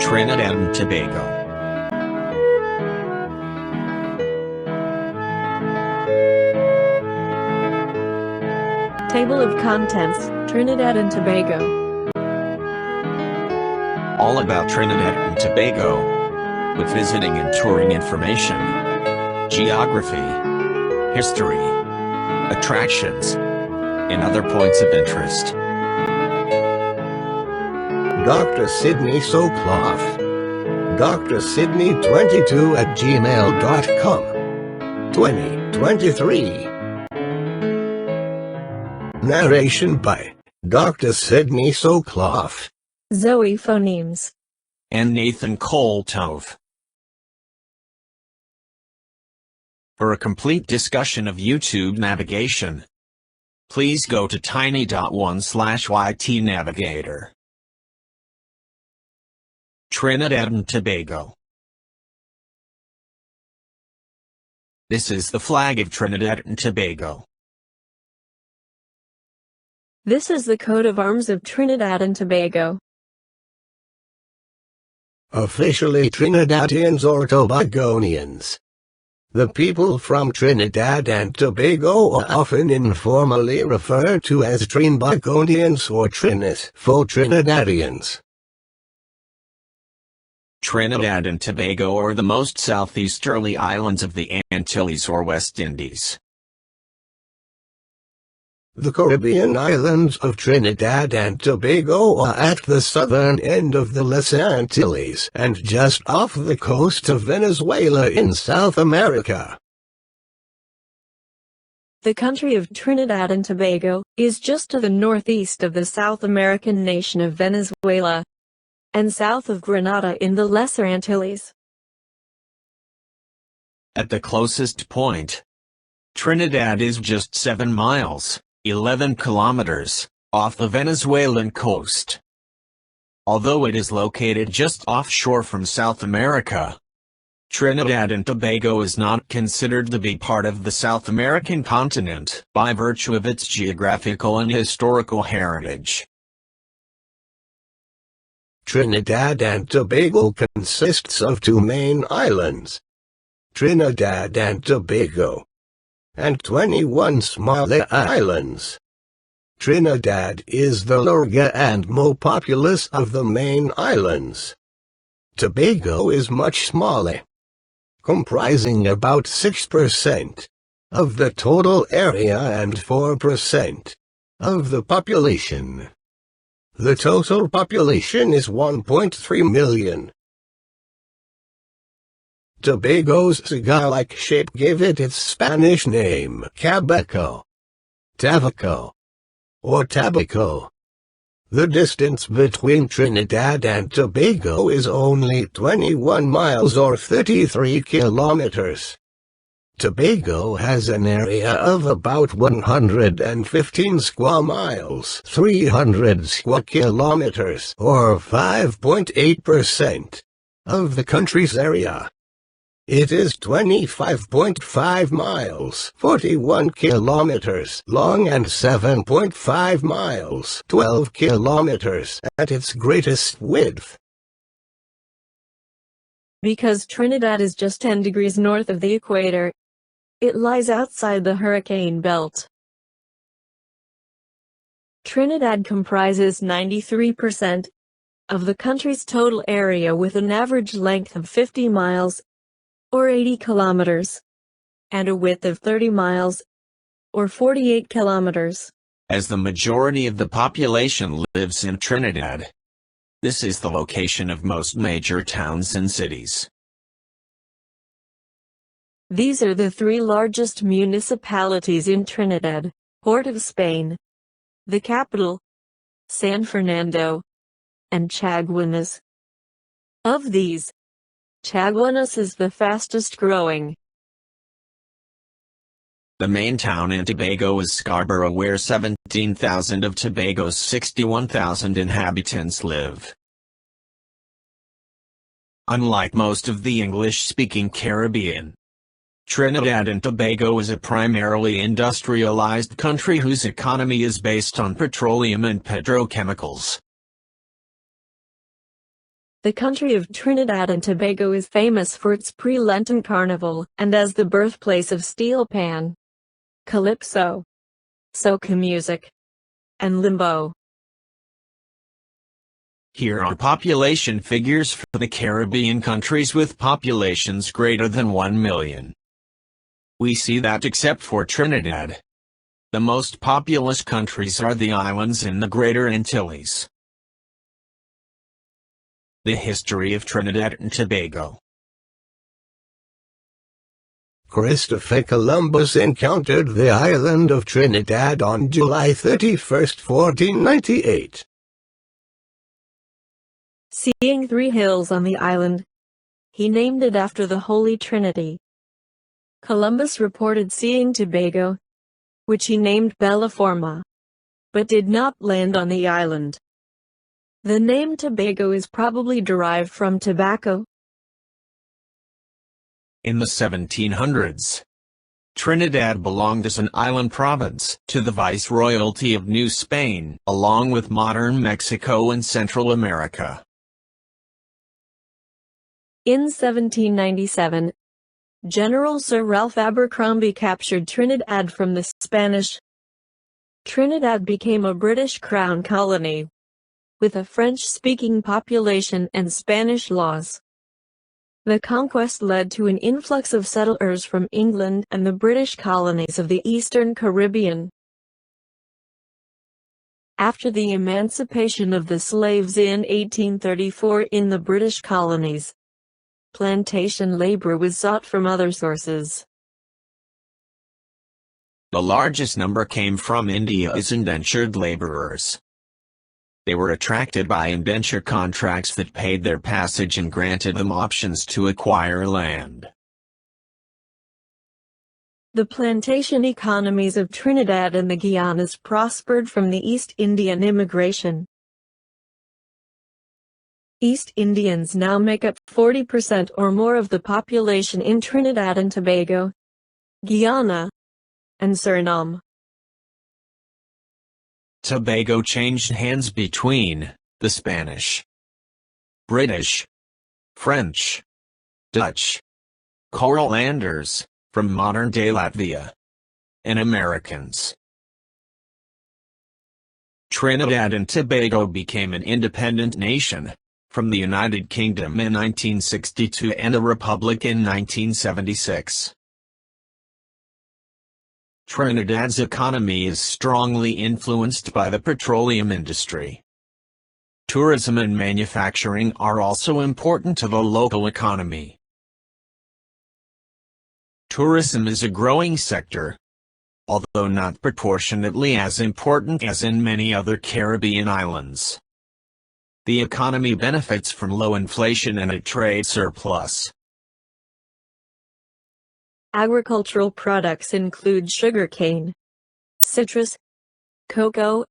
Trinidad and Tobago. Table of Contents, Trinidad and Tobago. All about Trinidad and Tobago, with visiting and touring information, geography, history, attractions, and other points of interest. Dr. Sydney Soclof. Dr. Sydney22@gmail.com. 2023. Narration by Dr. Sydney Soclof, Zoe Phonemes, and Nathan Koltove. For a complete discussion of YouTube navigation, please go to tiny.1/ytnavigator. Trinidad and Tobago. This is the flag of Trinidad and Tobago. This is the coat of arms of Trinidad and Tobago. Officially Trinidadians or Tobagonians. The people from Trinidad and Tobago are often informally referred to as Trinbagonians or Trinidadians. Trinidad and Tobago are the most southeasterly islands of the Antilles or West Indies. The Caribbean islands of Trinidad and Tobago are at the southern end of the Lesser Antilles and just off the coast of Venezuela in South America. The country of Trinidad and Tobago is just to the northeast of the South American nation of Venezuela, and south of Grenada in the Lesser Antilles. At the closest point, Trinidad is just 7 miles, 11 kilometers, off the Venezuelan coast. Although it is located just offshore from South America, Trinidad and Tobago is not considered to be part of the South American continent by virtue of its geographical and historical heritage. Trinidad and Tobago consists of 2 main islands, Trinidad and Tobago, and 21 smaller islands. Trinidad is the larger and more populous of the main islands. Tobago is much smaller, comprising about 6% of the total area and 4% of the population. The total population is 1.3 million. Tobago's cigar-like shape gave it its Spanish name, Cabaco, Tabaco, or Tabaco. The distance between Trinidad and Tobago is only 21 miles or 33 kilometers. Tobago has an area of about 115 square miles, 300 square kilometers, or 5.8% of the country's area. It is 25.5 miles, 41 kilometers long and 7.5 miles, 12 kilometers at its greatest width. Because Trinidad is just 10 degrees north of the equator, it lies outside the hurricane belt. Trinidad comprises 93% of the country's total area with an average length of 50 miles, or 80 kilometers, and a width of 30 miles, or 48 kilometers. As the majority of the population lives in Trinidad, this is the location of most major towns and cities. These are the 3 largest municipalities in Trinidad: Port of Spain, the capital, San Fernando, and Chaguanas. Of these, Chaguanas is the fastest growing. The main town in Tobago is Scarborough, where 17,000 of Tobago's 61,000 inhabitants live. Unlike most of the English-speaking Caribbean, Trinidad and Tobago is a primarily industrialized country whose economy is based on petroleum and petrochemicals. The country of Trinidad and Tobago is famous for its pre-Lenten carnival and as the birthplace of steel pan, calypso, soca music, and limbo. Here are population figures for the Caribbean countries with populations greater than 1 million. We see that except for Trinidad, the most populous countries are the islands in the Greater Antilles. The history of Trinidad and Tobago. Christopher Columbus encountered the island of Trinidad on July 31, 1498. Seeing 3 hills on the island, he named it after the Holy Trinity. Columbus reported seeing Tobago, which he named Bella Forma, but did not land on the island. The name Tobago is probably derived from tobacco. In the 1700s, Trinidad belonged as an island province to the Viceroyalty of New Spain, along with modern Mexico and Central America. In 1797, General Sir Ralph Abercrombie captured Trinidad from the Spanish. Trinidad became a British Crown colony, with a French-speaking population and Spanish laws. The conquest led to an influx of settlers from England and the British colonies of the Eastern Caribbean. After the emancipation of the slaves in 1834 in the British colonies, plantation labor was sought from other sources. The largest number came from India as indentured laborers. They were attracted by indenture contracts that paid their passage and granted them options to acquire land. The plantation economies of Trinidad and the Guianas prospered from the East Indian immigration. East Indians now make up 40% or more of the population in Trinidad and Tobago, Guyana, and Suriname. Tobago changed hands between the Spanish, British, French, Dutch, Coralanders, from modern-day Latvia, and Americans. Trinidad and Tobago became an independent nation from the United Kingdom in 1962 and a republic in 1976. Trinidad's economy is strongly influenced by the petroleum industry. Tourism and manufacturing are also important to the local economy. Tourism is a growing sector, although not proportionately as important as in many other Caribbean islands. The economy benefits from low inflation and a trade surplus. Agricultural products include sugarcane, citrus, cocoa,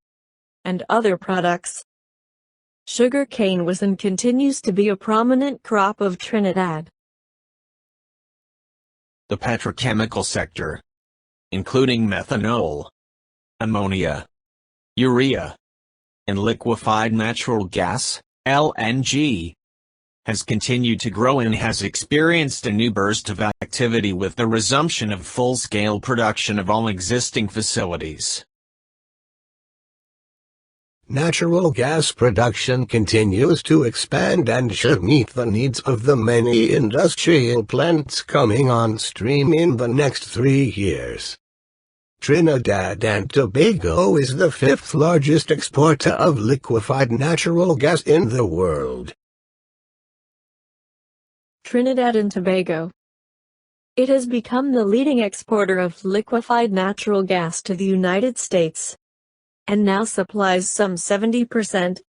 and other products. Sugarcane was and continues to be a prominent crop of Trinidad. The petrochemical sector, including methanol, ammonia, urea, and liquefied natural gas, LNG, has continued to grow and has experienced a new burst of activity with the resumption of full-scale production of all existing facilities. Natural gas production continues to expand and should meet the needs of the many industrial plants coming on stream in the next 3 years. Trinidad and Tobago is the 5th largest exporter of liquefied natural gas in the world. Trinidad and Tobago. It has become the leading exporter of liquefied natural gas to the United States, and now supplies some 70%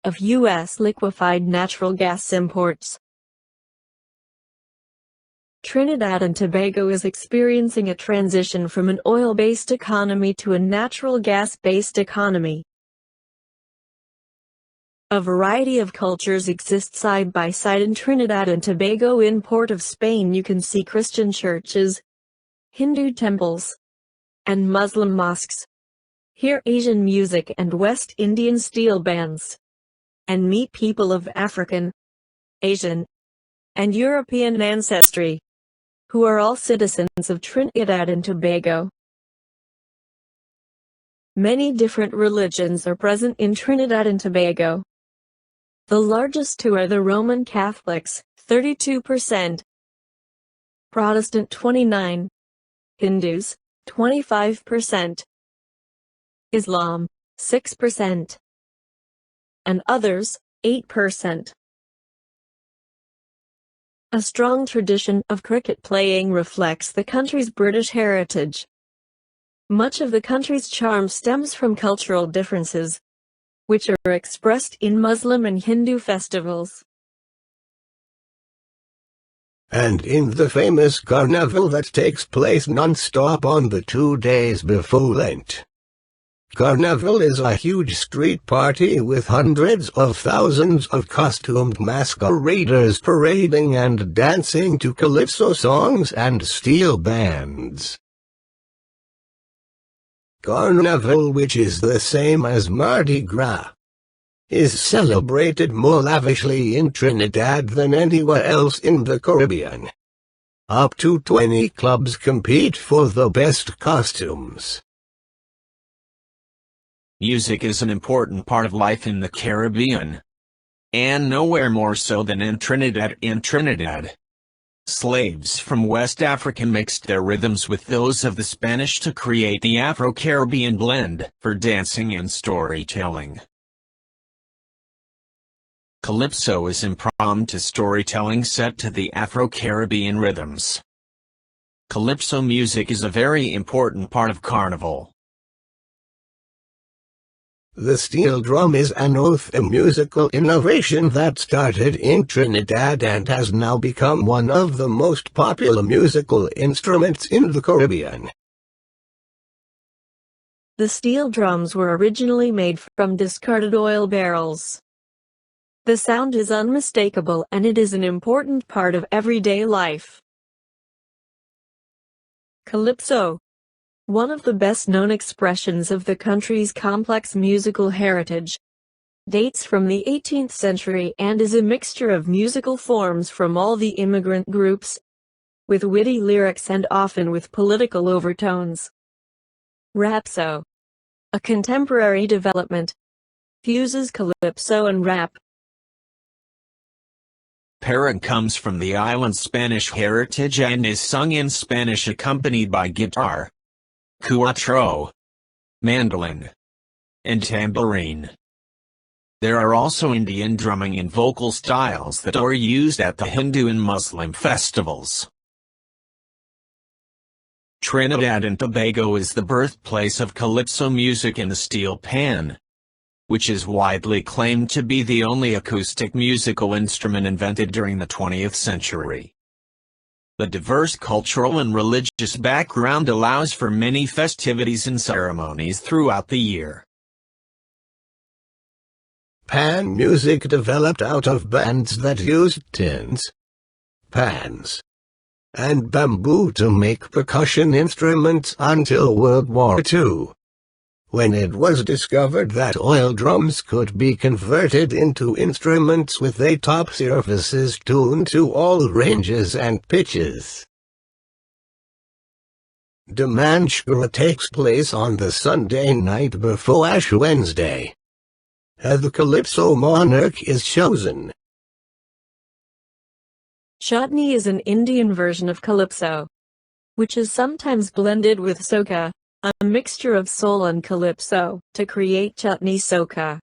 of U.S. liquefied natural gas imports. Trinidad and Tobago is experiencing a transition from an oil-based economy to a natural gas-based economy. A variety of cultures exist side by side in Trinidad and Tobago. In Port of Spain you can see Christian churches, Hindu temples, and Muslim mosques. Hear Asian music and West Indian steel bands, and meet people of African, Asian, and European ancestry, who are all citizens of Trinidad and Tobago. Many different religions are present in Trinidad and Tobago. The largest two are the Roman Catholics, 32%, Protestant 29%, Hindus, 25%, Islam, 6%, and others, 8%. A strong tradition of cricket playing reflects the country's British heritage. Much of the country's charm stems from cultural differences, which are expressed in Muslim and Hindu festivals. And in the famous Carnival that takes place non-stop on the 2 days before Lent. Carnival is a huge street party with hundreds of thousands of costumed masqueraders parading and dancing to calypso songs and steel bands. Carnival, which is the same as Mardi Gras, is celebrated more lavishly in Trinidad than anywhere else in the Caribbean. Up to 20 clubs compete for the best costumes. Music is an important part of life in the Caribbean, and nowhere more so than in Trinidad. Slaves from West Africa mixed their rhythms with those of the Spanish to create the Afro-Caribbean blend for dancing and storytelling. Calypso is impromptu storytelling set to the Afro-Caribbean rhythms. Calypso music is a very important part of Carnival. The steel drum is an a musical innovation that started in Trinidad and has now become one of the most popular musical instruments in the Caribbean. The steel drums were originally made from discarded oil barrels. The sound is unmistakable and it is an important part of everyday life. Calypso, one of the best-known expressions of the country's complex musical heritage, dates from the 18th century and is a mixture of musical forms from all the immigrant groups, with witty lyrics and often with political overtones. Rapso, a contemporary development, fuses calypso and rap. Para comes from the island's Spanish heritage and is sung in Spanish accompanied by guitar, cuatro, mandolin, and tambourine. There are also Indian drumming and vocal styles that are used at the Hindu and Muslim festivals. Trinidad and Tobago is the birthplace of calypso music in the steel pan, which is widely claimed to be the only acoustic musical instrument invented during the 20th century. The diverse cultural and religious background allows for many festivities and ceremonies throughout the year. Pan music developed out of bands that used tins, pans, and bamboo to make percussion instruments until World War II, when it was discovered that oil drums could be converted into instruments with top surfaces tuned to all ranges and pitches. Demanshkara takes place on the Sunday night before Ash Wednesday. The Calypso monarch is chosen. Chutney is an Indian version of calypso, which is sometimes blended with soca, a mixture of soul and calypso, to create chutney soca.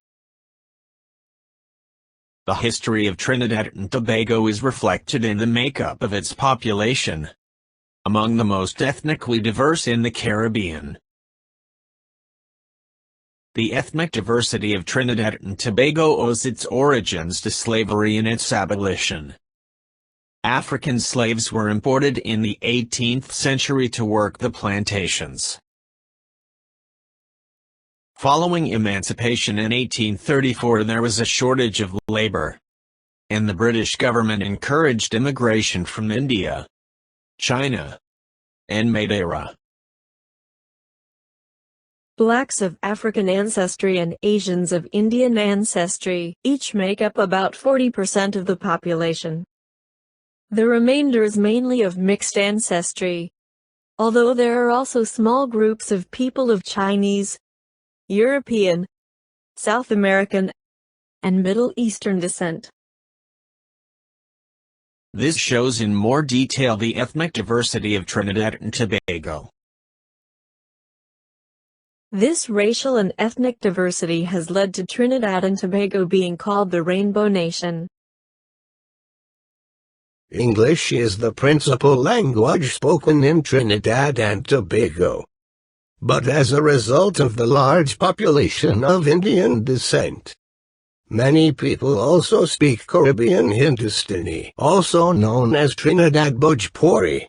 The history of Trinidad and Tobago is reflected in the makeup of its population, among the most ethnically diverse in the Caribbean. The ethnic diversity of Trinidad and Tobago owes its origins to slavery and its abolition. African slaves were imported in the 18th century to work the plantations. Following emancipation in 1834, there was a shortage of labor, and the British government encouraged immigration from India, China, and Madeira. Blacks of African ancestry and Asians of Indian ancestry each make up about 40% of the population. The remainder is mainly of mixed ancestry, although there are also small groups of people of Chinese, European, South American, and Middle Eastern descent. This shows in more detail the ethnic diversity of Trinidad and Tobago. This racial and ethnic diversity has led to Trinidad and Tobago being called the Rainbow Nation. English is the principal language spoken in Trinidad and Tobago. But as a result of the large population of Indian descent, many people also speak Caribbean Hindustani, also known as Trinidad Bhojpuri.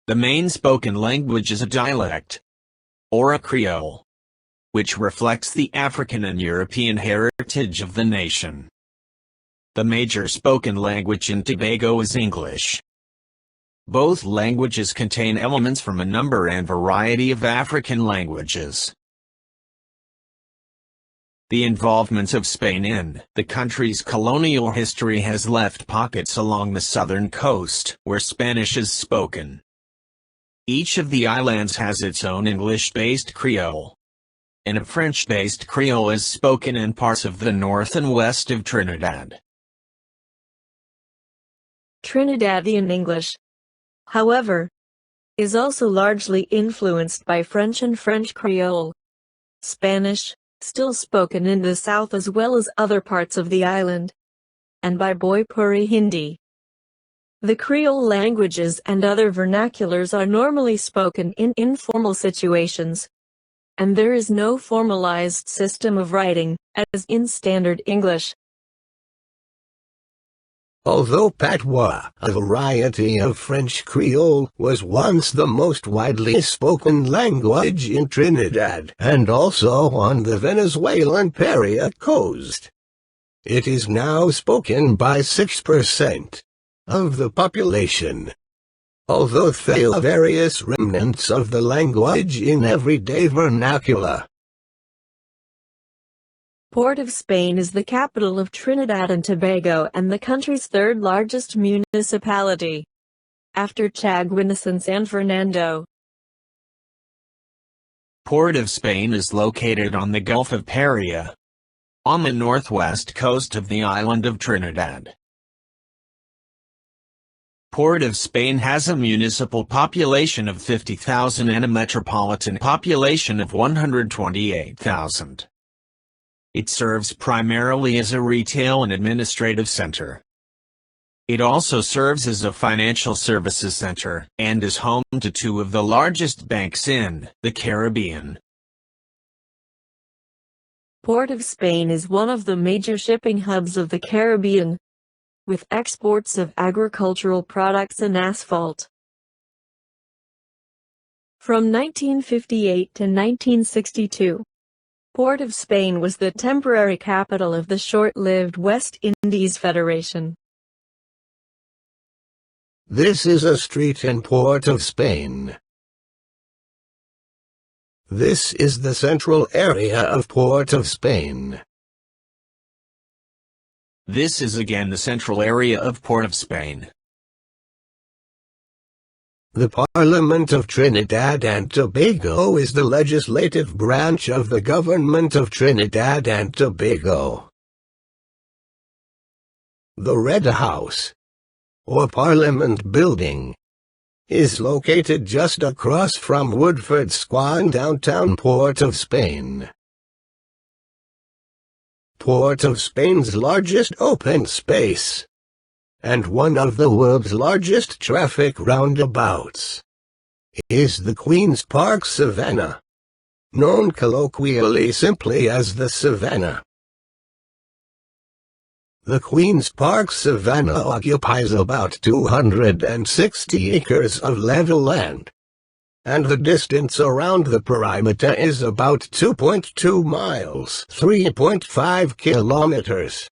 The main spoken language is a dialect, or a Creole, which reflects the African and European heritage of the nation. The major spoken language in Tobago is English. Both languages contain elements from a number and variety of African languages. The involvement of Spain in the country's colonial history has left pockets along the southern coast where Spanish is spoken. Each of the islands has its own English-based Creole, and a French-based Creole is spoken in parts of the north and west of Trinidad. Trinidadian English, however, is also largely influenced by French and French Creole. Spanish, still spoken in the south as well as other parts of the island, and by Bhojpuri Hindi. The Creole languages and other vernaculars are normally spoken in informal situations, and there is no formalized system of writing, as in Standard English. Although Patois, a variety of French Creole, was once the most widely spoken language in Trinidad and also on the Venezuelan Paria coast, it is now spoken by 6% of the population. Although there are various remnants of the language in everyday vernacular. Port of Spain is the capital of Trinidad and Tobago and the country's third largest municipality, after Chaguanas and San Fernando. Port of Spain is located on the Gulf of Paria, on the northwest coast of the island of Trinidad. Port of Spain has a municipal population of 50,000 and a metropolitan population of 128,000. It serves primarily as a retail and administrative center. It also serves as a financial services center, and is home to two of the largest banks in the Caribbean. Port of Spain is one of the major shipping hubs of the Caribbean, with exports of agricultural products and asphalt. From 1958 to 1962, Port of Spain was the temporary capital of the short-lived West Indies Federation. This is a street in Port of Spain. This is the central area of Port of Spain. This is again the central area of Port of Spain. The Parliament of Trinidad and Tobago is the legislative branch of the government of Trinidad and Tobago. The Red House, or Parliament Building, is located just across from Woodford Square in downtown Port of Spain. Port of Spain's largest open space, and one of the world's largest traffic roundabouts, is the Queen's Park Savannah, known colloquially simply as the Savannah. The Queen's Park Savannah occupies about 260 acres of level land, and the distance around the perimeter is about 2.2 miles, 3.5 kilometers.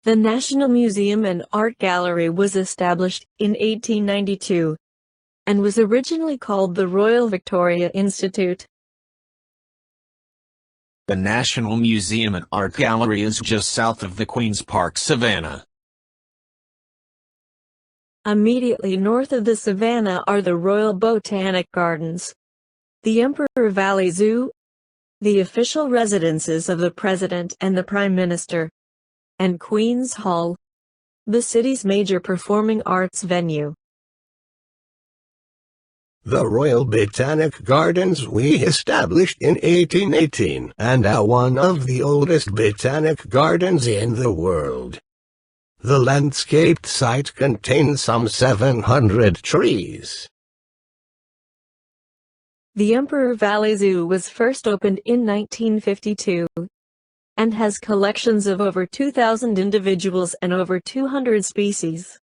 The National Museum and Art Gallery was established in 1892 and was originally called the Royal Victoria Institute. The National Museum and Art Gallery is just south of the Queen's Park Savannah. Immediately north of the Savannah are the Royal Botanic Gardens, the Emperor Valley Zoo, the official residences of the President and the Prime Minister, and Queen's Hall, the city's major performing arts venue. The Royal Botanic Gardens were established in 1818 and are one of the oldest botanic gardens in the world. The landscaped site contains some 700 trees. The Emperor Valley Zoo was first opened in 1952 and has collections of over 2,000 individuals and over 200 species.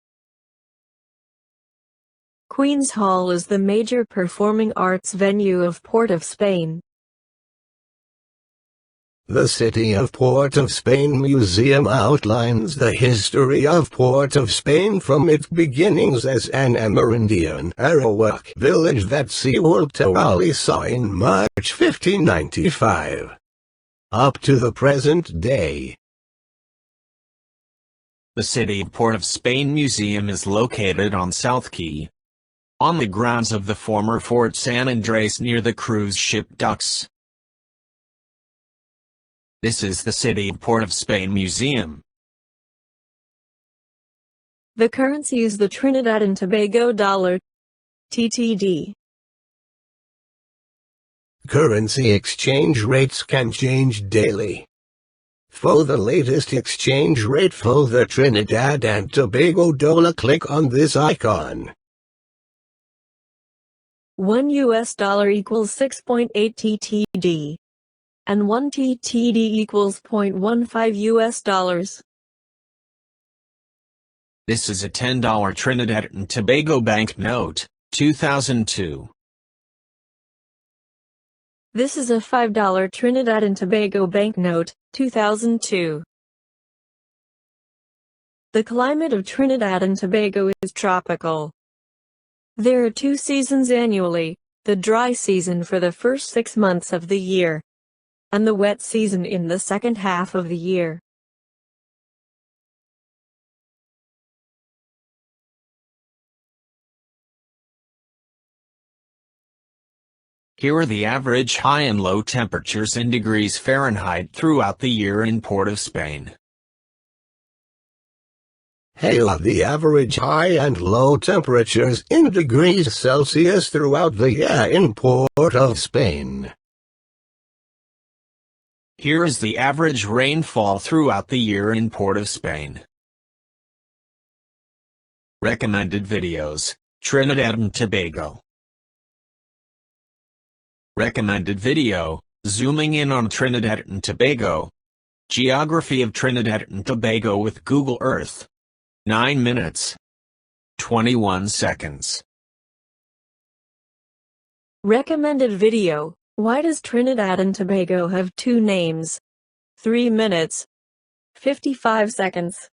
Queen's Hall is the major performing arts venue of Port of Spain. The City of Port of Spain Museum outlines the history of Port of Spain from its beginnings as an Amerindian Arawak village that Walter Raleigh saw in March 1595, up to the present day. The City of Port of Spain Museum is located on South Quay, on the grounds of the former Fort San Andres near the cruise ship docks. This is the City of Port of Spain Museum. The currency is the Trinidad and Tobago dollar, TTD. Currency exchange rates can change daily. For the latest exchange rate for the Trinidad and Tobago dollar, click on this icon. $1 equals 6.8 TTD. And 1 TTD equals $0.15. This is a $10 Trinidad and Tobago banknote, 2002. This is a $5 Trinidad and Tobago banknote, 2002. The climate of Trinidad and Tobago is tropical. There are 2 seasons annually, the dry season for the first 6 months of the year, and the wet season in the second half of the year. Here are the average high and low temperatures in degrees Fahrenheit throughout the year in Port of Spain. Here are the average high and low temperatures in degrees Celsius throughout the year in Port of Spain. Here is the average rainfall throughout the year in Port of Spain. Recommended videos, Trinidad and Tobago. Recommended video, zooming in on Trinidad and Tobago. Geography of Trinidad and Tobago with Google Earth. 9 minutes. 21 seconds. Recommended video, why does Trinidad and Tobago have 2 names? 3 minutes. 55 seconds.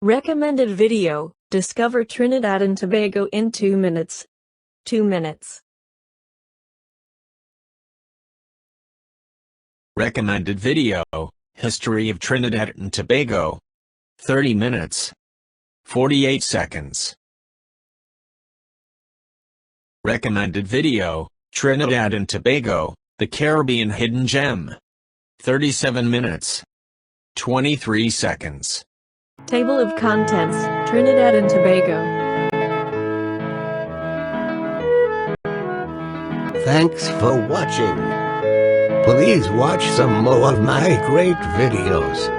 Recommended video, discover Trinidad and Tobago in 2 minutes. 2 minutes. Recommended video, history of Trinidad and Tobago. 30 minutes. 48 seconds. Recommended video, Trinidad and Tobago, the Caribbean Hidden Gem. 37 minutes. 23 seconds. Table of contents, Trinidad and Tobago. Thanks for watching. Please watch some more of my great videos.